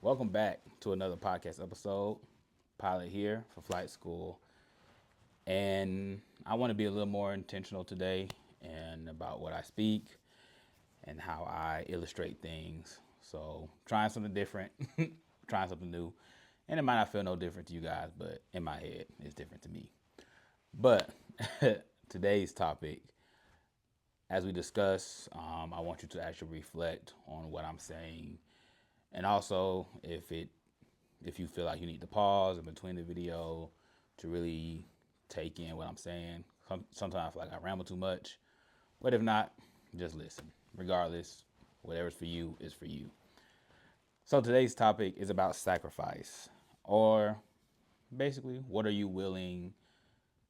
Welcome back to another podcast episode. Pilot here for Flight School. And I want to be a little more intentional today and about what I speak and how I illustrate things. So, trying something different, trying something new. And it might not feel no different to you guys, but in my head, it's different to me. But today's topic, as we discuss, I want you to actually reflect on what I'm saying. And also, if you feel like you need to pause in between the video to really take in what I'm saying. Sometimes I feel like I ramble too much, but if not, just listen. Regardless, whatever's for you is for you. So today's topic is about sacrifice, or basically, what are you willing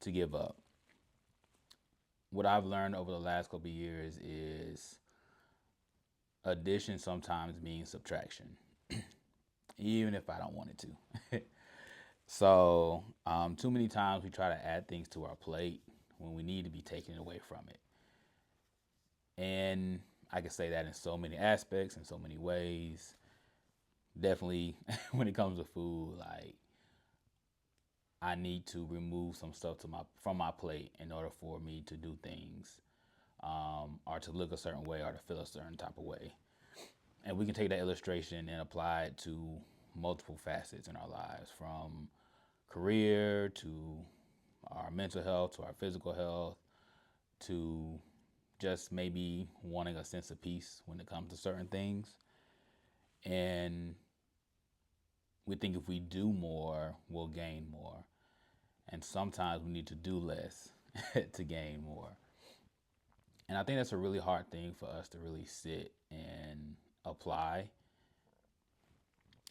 to give up? What I've learned over the last couple of years is addition sometimes means subtraction, even if I don't want it to. So, too many times we try to add things to our plate when we need to be taken away from it. And I can say that in so many aspects, in so many ways. Definitely, when it comes to food, like I need to remove some stuff from my plate in order for me to do things, or to look a certain way, or to feel a certain type of way. And we can take that illustration and apply it to multiple facets in our lives, from career to our mental health to our physical health to just maybe wanting a sense of peace when it comes to certain things. And we think if we do more, we'll gain more. And sometimes we need to do less to gain more. And I think that's a really hard thing for us to really sit and apply.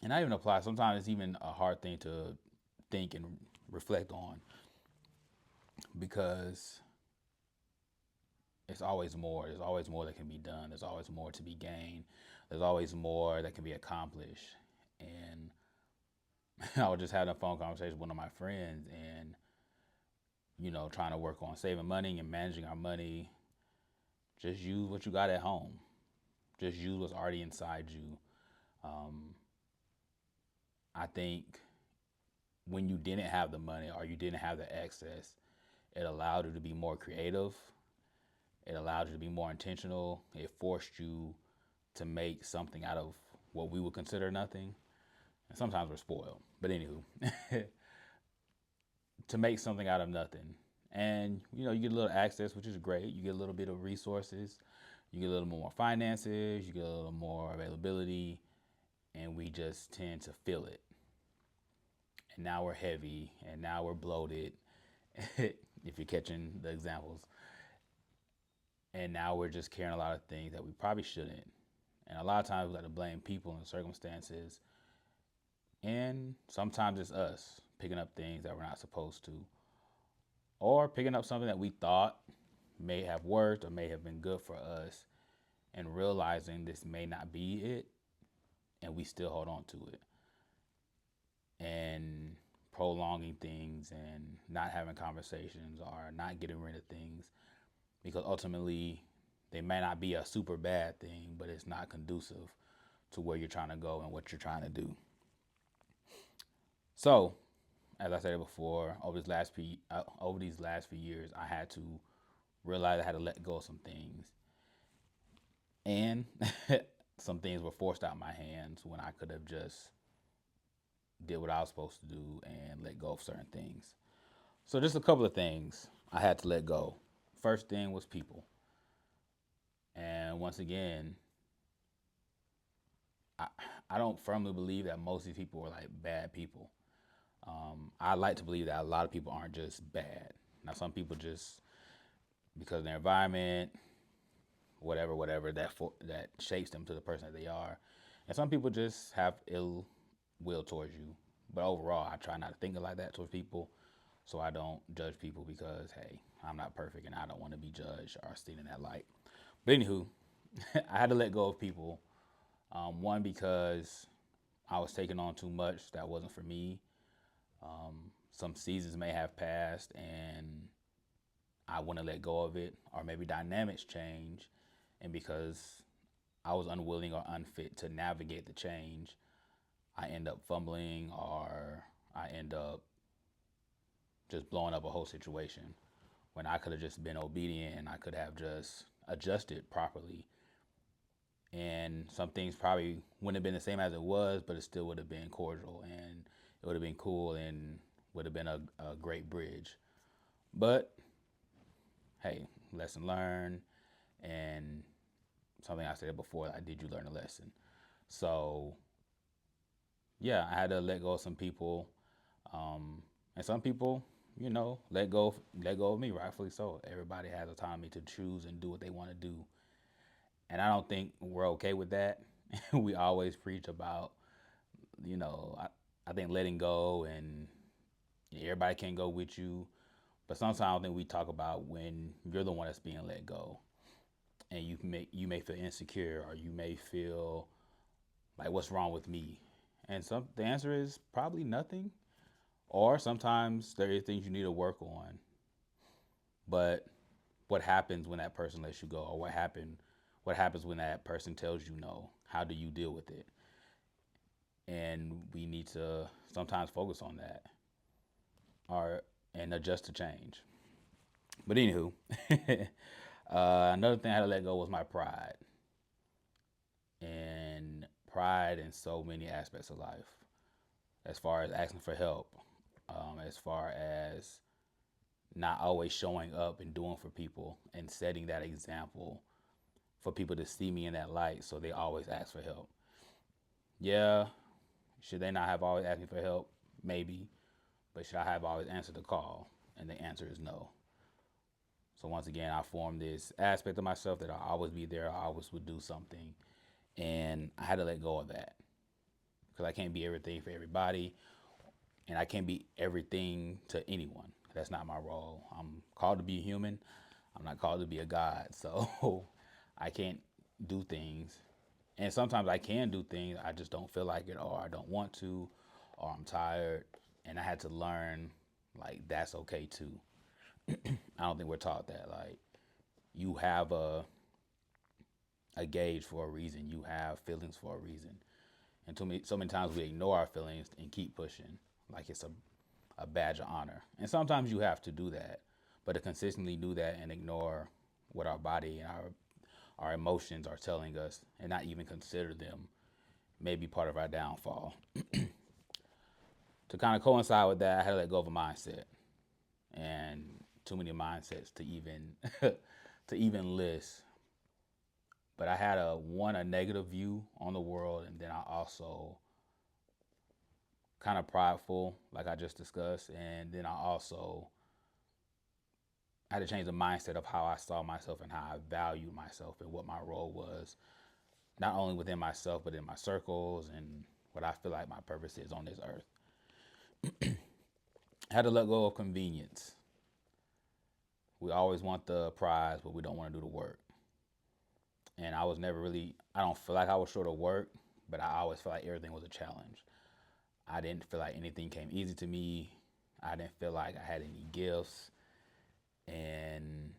And not even apply, sometimes it's even a hard thing to think and reflect on, because it's always more. There's always more that can be done. There's always more to be gained. There's always more that can be accomplished. And I was just having a phone conversation with one of my friends, and trying to work on saving money and managing our money. Just use what you got at home. Just use what's already inside you. Um, I think when you didn't have the money or you didn't have the access, it allowed you to be more creative. It allowed you to be more intentional. It forced you to make something out of what we would consider nothing. And sometimes we're spoiled. But anywho, to make something out of nothing. And you get a little access, which is great. You get a little bit of resources, you get a little more finances, you get a little more availability, and we just tend to feel it. And now we're heavy, and now we're bloated, if you're catching the examples. And now we're just carrying a lot of things that we probably shouldn't. And a lot of times we like to blame people and circumstances. And sometimes it's us picking up things that we're not supposed to, or picking up something that we thought may have worked or may have been good for us, and realizing this may not be it, and we still hold on to it, and prolonging things and not having conversations or not getting rid of things, because ultimately they may not be a super bad thing, but it's not conducive to where you're trying to go and what you're trying to do. So, as I said before, over these last few years, I had to realize I had to let go of some things, and some things were forced out of my hands when I could have just did what I was supposed to do and let go of certain things. So just a couple of things I had to let go. First thing was people. And once again, I, I don't firmly believe that most of these people are like bad people. I like to believe that a lot of people aren't just bad. Now, some people just, because of their environment, whatever that shapes them to the person that they are, and some people just have ill will towards you. But overall, I try not to think like that towards people, so I don't judge people, because hey, I'm not perfect and I don't want to be judged or seen in that light. But anywho, I had to let go of people. One, because I was taking on too much that wasn't for me. Some seasons may have passed and I want to let go of it, or maybe dynamics change, and because I was unwilling or unfit to navigate the change, I end up fumbling or I end up just blowing up a whole situation when I could have just been obedient and I could have just adjusted properly. And some things probably wouldn't have been the same as it was, but it still would have been cordial and it would have been cool and would have been a great bridge. But hey, lesson learned, and something I said before, like, did you learn a lesson? So yeah, I had to let go of some people, and some people, let go of me, rightfully so. Everybody has autonomy to choose and do what they want to do, and I don't think we're okay with that. We always preach about, you know, I think letting go and everybody can't go with you, but sometimes I don't think we talk about when you're the one that's being let go, and you may feel insecure or you may feel like what's wrong with me, and the answer is probably nothing. Or sometimes there is things you need to work on. But what happens when that person lets you go, or what happens when that person tells you no? How do you deal with it? And we need to sometimes focus on that, or and adjust to change. But anywho, another thing I had to let go was my pride, and pride in so many aspects of life, as far as asking for help, as far as not always showing up and doing for people and setting that example for people to see me in that light, so they always ask for help. Yeah, should they not have always asked me for help? Maybe. But should I have always answered the call? And the answer is no. So once again, I formed this aspect of myself that I'll always be there, I always would do something. And I had to let go of that because I can't be everything for everybody, and I can't be everything to anyone. That's not my role. I'm called to be a human. I'm not called to be a God. So I can't do things. And sometimes I can do things, I just don't feel like it, or I don't want to, or I'm tired. And I had to learn, like, that's okay too. I don't think we're taught that. Like, you have a gauge for a reason, you have feelings for a reason. And so many times we ignore our feelings and keep pushing like it's a badge of honor. And sometimes you have to do that, but to consistently do that and ignore what our body and our emotions are telling us and not even consider them may be part of our downfall. To kind of coincide with that, I had to let go of a mindset, and too many mindsets to even to even list. But I had a negative view on the world, and then I also kind of prideful, like I just discussed, and then I also had to change the mindset of how I saw myself and how I valued myself and what my role was, not only within myself but in my circles and what I feel like my purpose is on this earth. I had to let go of convenience. We always want the prize, but we don't want to do the work. And I was never really, I don't feel like I was short of work, but I always felt like everything was a challenge. I didn't feel like anything came easy to me. I didn't feel like I had any gifts. And,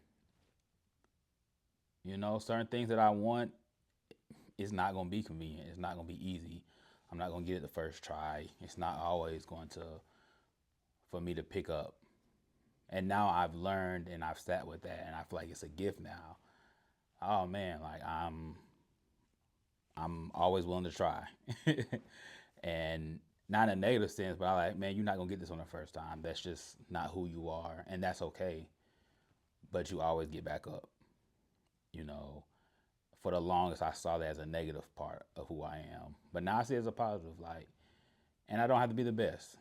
certain things that I want, it's not going to be convenient. It's not going to be easy. I'm not going to get it the first try. It's not always going to, for me to pick up. And now I've learned and I've sat with that, and I feel like it's a gift now. Oh man, like I'm always willing to try. And not in a negative sense, but I like, man, you're not gonna get this on the first time. That's just not who you are, and that's okay. But you always get back up. You know, for the longest, I saw that as a negative part of who I am, but now I see it as a positive. Like, and I don't have to be the best.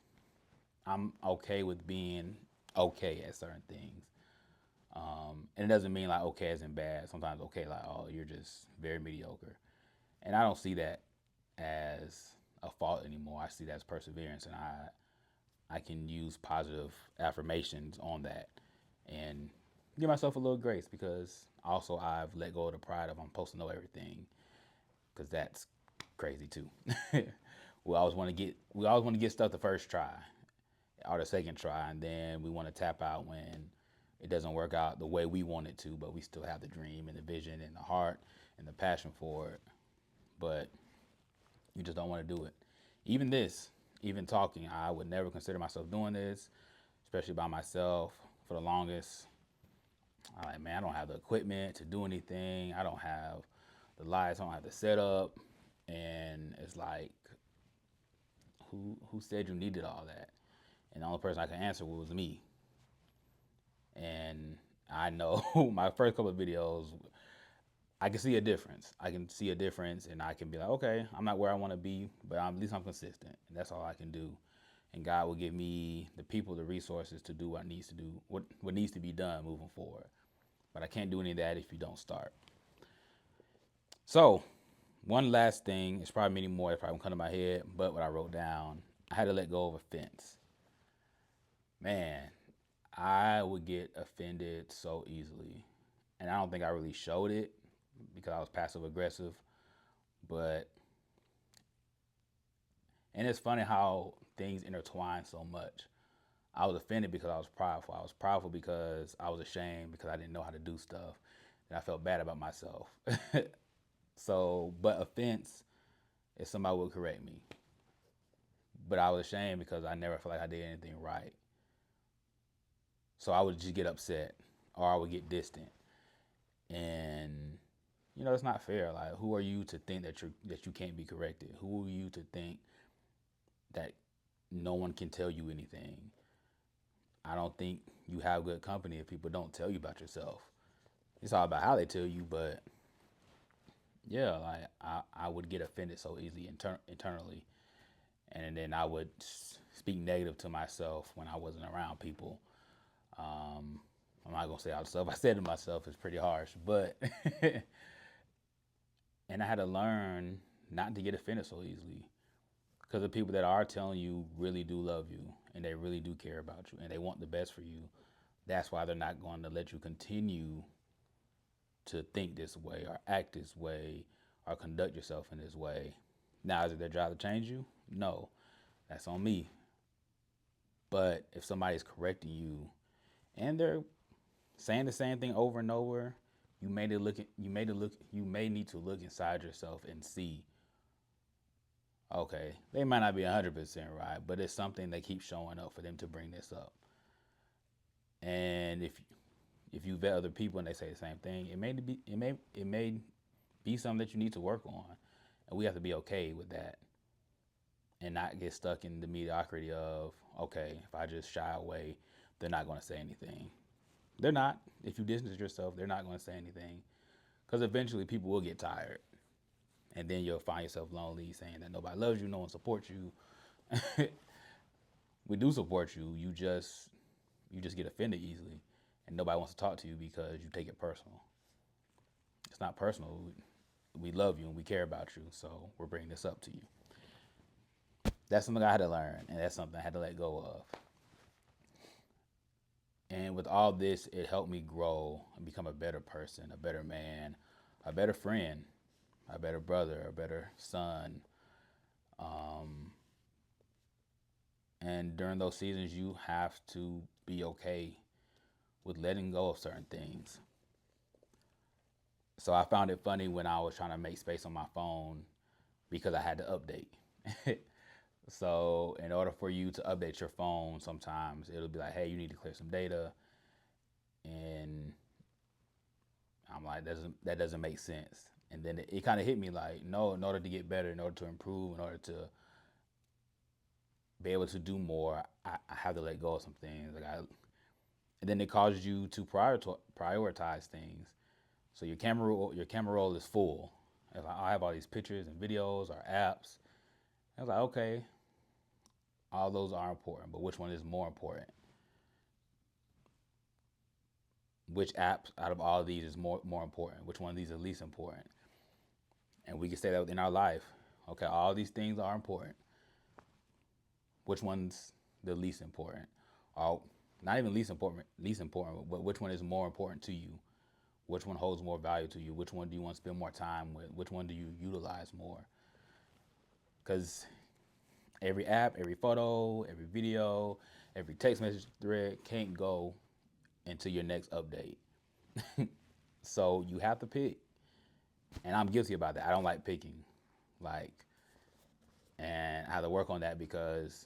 I'm okay with being okay at certain things. And it doesn't mean like okay as in bad. Sometimes okay, like, oh, you're just very mediocre. And I don't see that as a fault anymore. I see that as perseverance, and I can use positive affirmations on that and give myself a little grace, because also I've let go of the pride of I'm supposed to know everything, because that's crazy too. We always want to get stuff the first try or the second try, and then we want to tap out when it doesn't work out the way we want it to, but we still have the dream and the vision and the heart and the passion for it. But you just don't want to do it. Even this, even talking, I would never consider myself doing this, especially by myself for the longest. I'm like, man, I don't have the equipment to do anything. I don't have the lights. I don't have the setup. And it's like, who said you needed all that? And the only person I could answer was me. And I know my first couple of videos, I can see a difference. I can see a difference, and I can be like, okay, I'm not where I want to be, but at least I'm consistent, and that's all I can do. And God will give me the people, the resources to do what needs to do, what needs to be done moving forward. But I can't do any of that if you don't start. So, one last thing, it's probably many more, it's probably come to my head, but what I wrote down, I had to let go of offense. Man, I would get offended so easily. And I don't think I really showed it because I was passive aggressive. But, and it's funny how things intertwine so much. I was offended because I was prideful. I was prideful because I was ashamed because I didn't know how to do stuff. And I felt bad about myself. So, but offense is somebody would correct me. But I was ashamed because I never felt like I did anything right. So I would just get upset or I would get distant. And it's not fair. Like, who are you to think that you can't be corrected? Who are you to think that no one can tell you anything? I don't think you have good company if people don't tell you about yourself. It's all about how they tell you, but yeah, like I would get offended so easily internally, and then I would speak negative to myself when I wasn't around people. I'm not gonna say all the stuff I said to myself is pretty harsh, but and I had to learn not to get offended so easily because the people that are telling you really do love you and they really do care about you and they want the best for you. That's why they're not going to let you continue to think this way or act this way or conduct yourself in this way. Now, is it their job to change you? No, that's on me. But if somebody's correcting you and they're saying the same thing over and over, you may need to look inside yourself and see, okay, they might not be 100% right, but it's something that keeps showing up for them to bring this up. And if you vet other people and they say the same thing, it may be something that you need to work on, and we have to be okay with that, and not get stuck in the mediocrity of, okay, if I just shy away, they're not going to say anything. They're not. If you distance yourself, they're not going to say anything, because eventually people will get tired, and then you'll find yourself lonely, saying that nobody loves you, no one supports you. We do support you. You just get offended easily, and nobody wants to talk to you because you take it personal. It's not personal. We love you and we care about you, so we're bringing this up to you. That's something I had to learn, and that's something I had to let go of. And with all this, it helped me grow and become a better person, a better man, a better friend, a better brother, a better son. Um, and during those seasons, you have to be okay with letting go of certain things. So I found it funny when I was trying to make space on my phone because I had to update. So in order for you to update your phone, sometimes it'll be like, hey, you need to clear some data. And I'm like, that doesn't make sense. And then it kind of hit me like, no, in order to get better, in order to improve, in order to be able to do more, I have to let go of some things. And then it causes you to prioritize things. So your camera roll is full. It's like, I have all these pictures and videos or apps. I was like, okay, all those are important, but which one is more important? Which app out of all of these is more important? Which one of these is least important? And we can say that within our life. Okay, all these things are important. Which one's the least important? Or not even least important, but which one is more important to you? Which one holds more value to you? Which one do you want to spend more time with? Which one do you utilize more? Because every app, every photo, every video, every text message thread can't go into your next update. So you have to pick. And I'm guilty about that. I don't like picking. Like, and I have to work on that because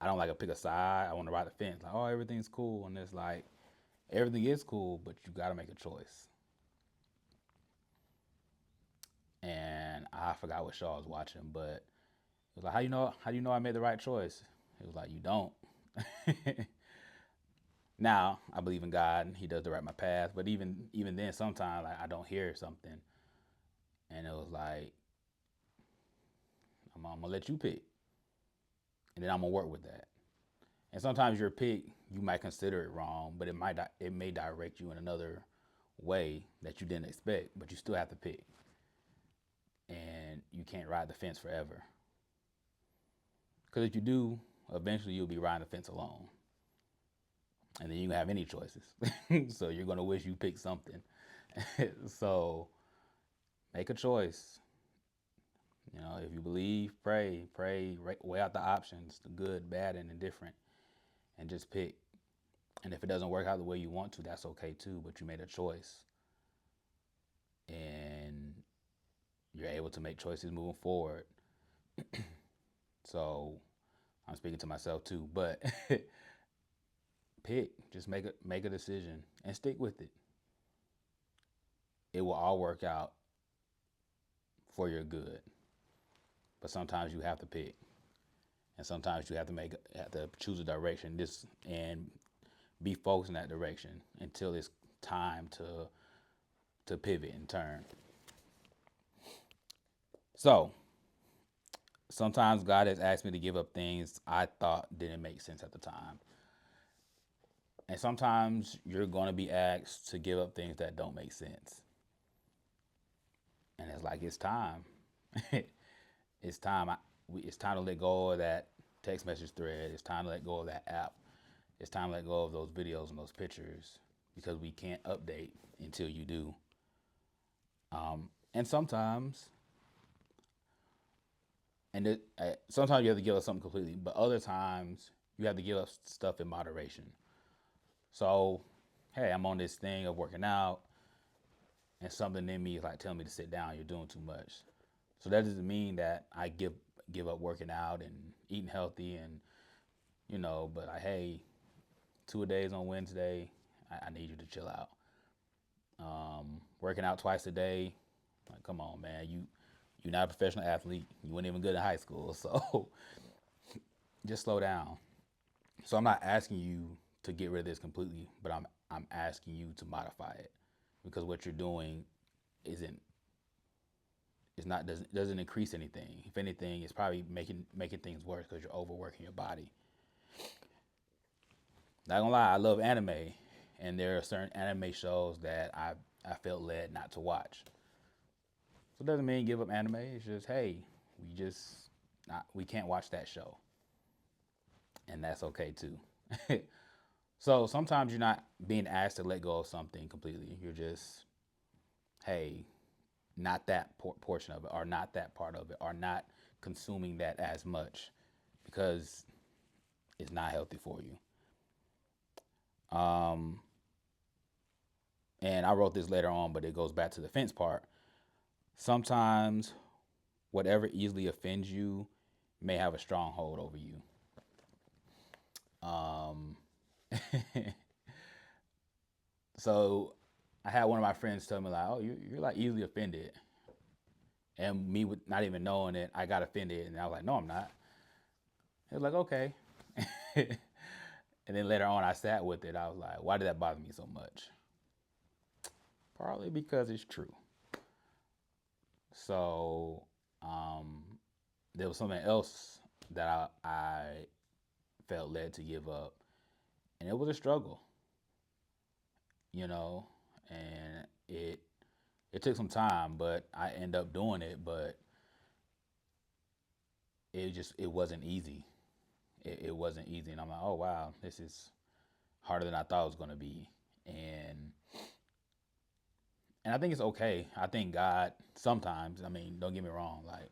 I don't like to pick a side. I want to ride the fence. Like, oh, everything's cool. And it's like, everything is cool, but you got to make a choice. And I forgot what show I was watching, but it was like, how do you know I made the right choice? It was like, you don't. Now I believe in God and He does direct my path, but even then, sometimes like, I don't hear something, and it was like, I'm gonna let you pick, and then I'm gonna work with that. And sometimes your pick, you might consider it wrong, but it may direct you in another way that you didn't expect, but you still have to pick, and you can't ride the fence forever. Because if you do, eventually you'll be riding the fence alone, and then you don't have any choices. So you're gonna wish you picked something. So make a choice. You know, if you believe, pray, weigh out the options, the good, bad, and indifferent, and just pick. And if it doesn't work out the way you want to, that's okay too. But you made a choice, and you're able to make choices moving forward. So I'm speaking to myself too, but pick, just make a decision and stick with it. It will all work out for your good. But sometimes you have to pick, and sometimes you have to choose a direction. This and be focused in that direction until it's time to pivot and turn. So sometimes God has asked me to give up things I thought didn't make sense at the time. And sometimes you're going to be asked to give up things that don't make sense. And it's like, it's time. It's time. It's time to let go of that text message thread. It's time to let go of that app. It's time to let go of those videos and those pictures because we can't update until you do. And sometimes, sometimes you have to give up something completely, but other times you have to give up stuff in moderation. So, hey, I'm on this thing of working out, and something in me is like telling me to sit down. You're doing too much. So that doesn't mean that I give up working out and eating healthy and but like, hey, 2 days on Wednesday, I need you to chill out. Working out twice a day, like come on, man, you're not a professional athlete. You weren't even good in high school, so just slow down. So I'm not asking you to get rid of this completely, but I'm asking you to modify it because what you're doing isn't it's not doesn't increase anything. If anything, it's probably making things worse because you're overworking your body. Not gonna lie, I love anime, and there are certain anime shows that I felt led not to watch. So it doesn't mean give up anime. It's just hey, we can't watch that show, and that's okay too. So sometimes you're not being asked to let go of something completely. You're just hey, not that portion of it, or not that part of it, or not consuming that as much because it's not healthy for you. Um, and I wrote this later on, but it goes back to the fence part. Sometimes whatever easily offends you may have a stronghold over you. Um, so I had one of my friends tell me like, "Oh, you're like easily offended," and me with not even knowing it, I got offended, and I was like, "No, I'm not." It was like, "Okay," and then later on, I sat with it. I was like, "Why did that bother me so much?" Partly because it's true. So um, there was something else that I felt led to give up, and it was a struggle, you know, and it took some time, but I ended up doing it. But it wasn't easy. It wasn't easy, and I'm like, oh wow, this is harder than I thought it was gonna be, and I think it's okay. I think God sometimes. I mean, don't get me wrong, like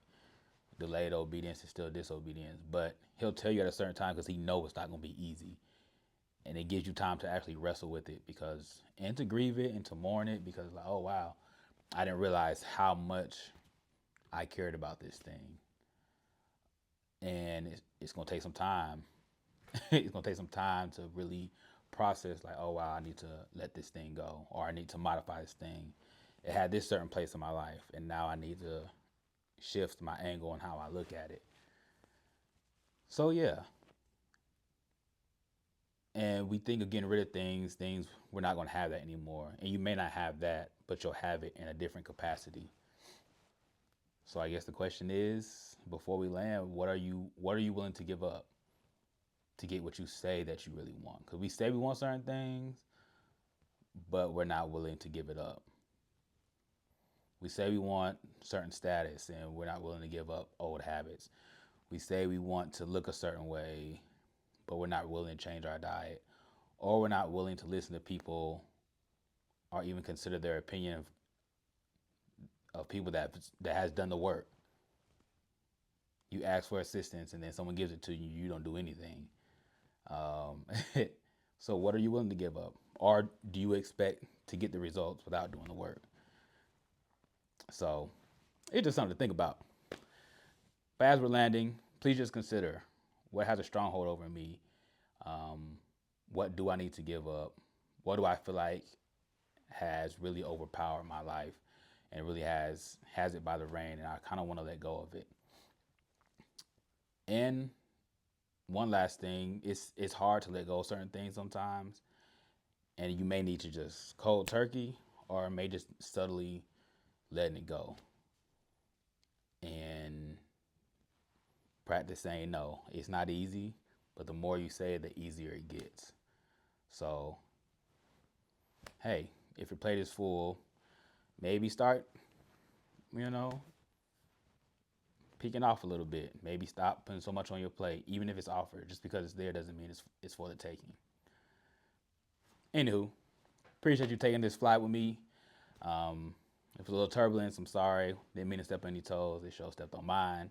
delayed obedience is still disobedience, but He'll tell you at a certain time because He knows it's not gonna be easy, and it gives you time to actually wrestle with it because and to grieve it and to mourn it because like, oh wow, I didn't realize how much I cared about this thing. and it's gonna take some time. It's gonna take some time to really process, like, oh wow, I need to let this thing go, or I need to modify this thing. It had this certain place in my life, and now I need to shift my angle on how I look at it. So yeah, and we think of getting rid of things we're not going to have that anymore, and you may not have that, but you'll have it in a different capacity. So I guess the question is, before we land, what are you willing to give up to get what you say that you really want? Because we say we want certain things, but we're not willing to give it up. We say we want certain status, and we're not willing to give up old habits. We say we want to look a certain way, but we're not willing to change our diet, or we're not willing to listen to people or even consider their opinion of people that has done the work. You ask for assistance, and then someone gives it to you. You don't do anything. Um, so what are you willing to give up, or do you expect to get the results without doing the work? So it's just something to think about. But as we're landing, please just consider what has a stronghold over me. Um, what do I need to give up? What do I feel like has really overpowered my life and really has it by the rein, and I kind of want to let go of it. And one last thing, it's hard to let go of certain things sometimes, and you may need to just cold turkey, or may just subtly letting it go and practice saying no. It's not easy, but the more you say it, the easier it gets. So hey, if your plate is full, maybe start, you know, peeking off a little bit. Maybe stop putting so much on your plate, even if it's offered. Just because it's there doesn't mean it's for the taking. Anywho, appreciate you taking this flight with me. If it was a little turbulence, I'm sorry. Didn't mean to step on any toes. This show stepped on mine.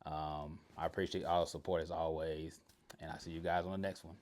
I appreciate all the support as always, and I'll see you guys on the next one.